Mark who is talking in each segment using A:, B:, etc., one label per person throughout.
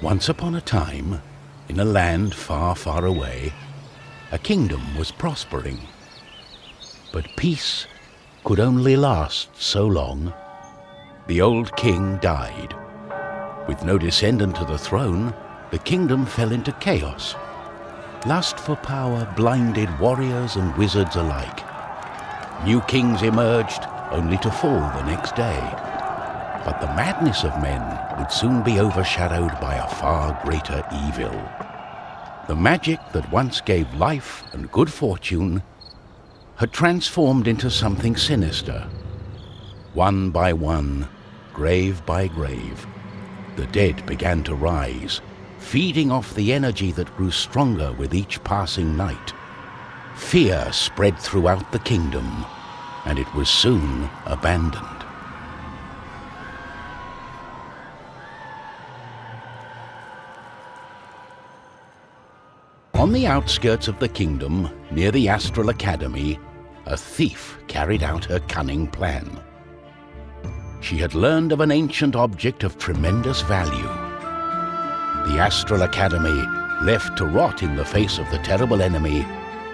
A: Once upon a time, in a land far, far away, a kingdom was prospering. But peace could only last so long. The old king died. With no descendant to the throne, the kingdom fell into chaos. Lust for power blinded warriors and wizards alike. New kings emerged, only to fall the next day. But the madness of men would soon be overshadowed by a far greater evil. The magic that once gave life and good fortune had transformed into something sinister. One by one, grave by grave, the dead began to rise, feeding off the energy that grew stronger with each passing night. Fear spread throughout the kingdom, and it was soon abandoned. On the outskirts of the kingdom, near the Astral Academy, a thief carried out her cunning plan. She had learned of an ancient object of tremendous value. The Astral Academy, left to rot in the face of the terrible enemy,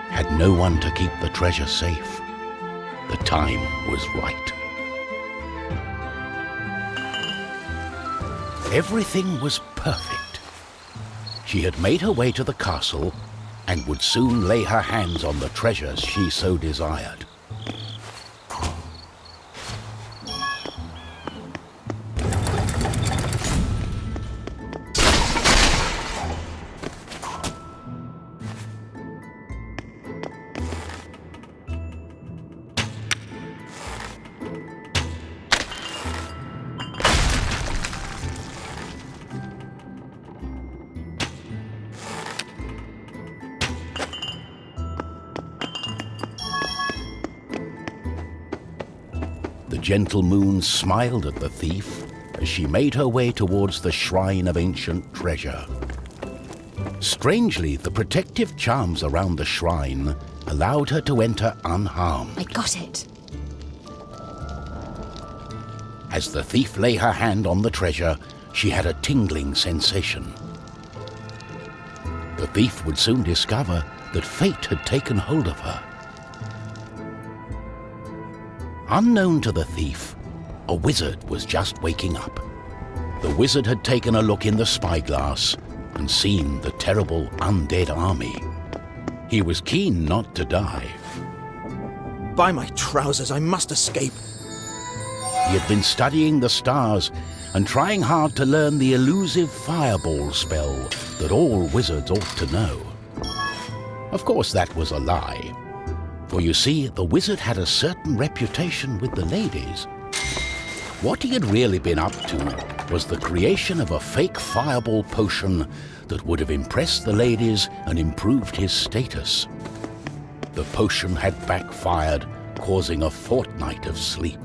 A: had no one to keep the treasure safe. The time was right. Everything was perfect. She had made her way to the castle and would soon lay her hands on the treasures she so desired. The gentle moon smiled at the thief as she made her way towards the shrine of ancient treasure. Strangely, the protective charms around the shrine allowed her to enter unharmed.
B: I got it.
A: As the thief lay her hand on the treasure, she had a tingling sensation. The thief would soon discover that fate had taken hold of her. Unknown to the thief, a wizard was just waking up. The wizard had taken a look in the spyglass and seen the terrible undead army. He was keen not to die.
C: By my trousers, I must escape.
A: He had been studying the stars and trying hard to learn the elusive fireball spell that all wizards ought to know. Of course, that was a lie. For you see, the wizard had a certain reputation with the ladies. What he had really been up to was the creation of a fake fireball potion that would have impressed the ladies and improved his status. The potion had backfired, causing a fortnight of sleep.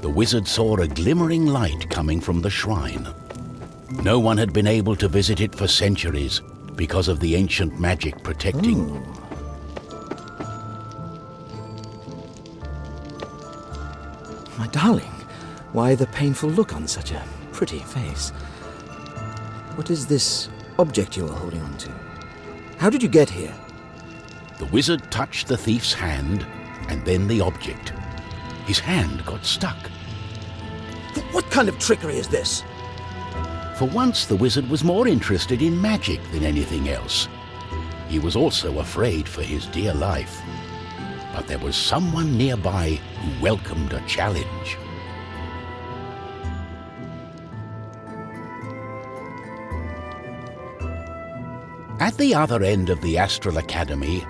A: The wizard saw a glimmering light coming from the shrine. No one had been able to visit it for centuries because of the ancient magic protecting.
C: My darling, why the painful look on such a pretty face? What is this object you are holding on to? How did you get here?
A: The wizard touched the thief's hand and then the object. His hand got stuck.
C: What kind of trickery is this?
A: For once, the wizard was more interested in magic than anything else. He was also afraid for his dear life. But there was someone nearby who welcomed a challenge. At the other end of the Astral Academy,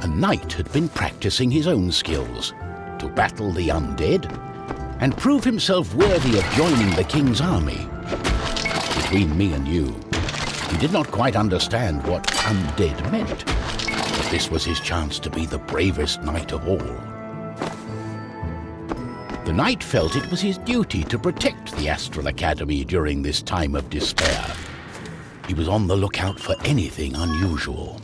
A: a knight had been practicing his own skills to battle the undead and prove himself worthy of joining the king's army. Between me and you, he did not quite understand what undead meant, but this was his chance to be the bravest knight of all. The knight felt it was his duty to protect the Astral Academy during this time of despair. He was on the lookout for anything unusual.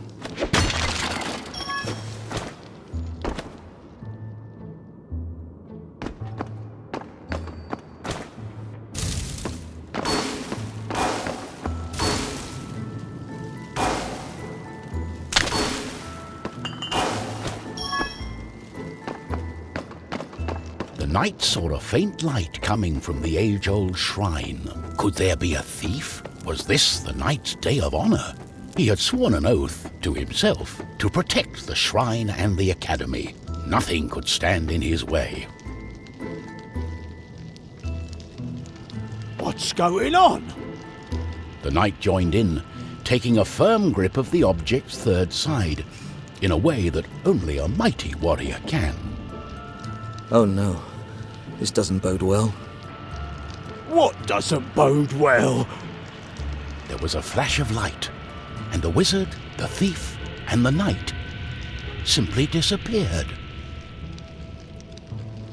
A: The knight saw a faint light coming from the age-old shrine. Could there be a thief? Was this the knight's day of honor? He had sworn an oath to himself to protect the shrine and the academy. Nothing could stand in his way.
B: What's going on?
A: The knight joined in, taking a firm grip of the object's third side, in a way that only a mighty warrior can.
C: Oh no, this doesn't bode well.
B: What doesn't bode well?
A: There was a flash of light, and the wizard, the thief, and the knight simply disappeared.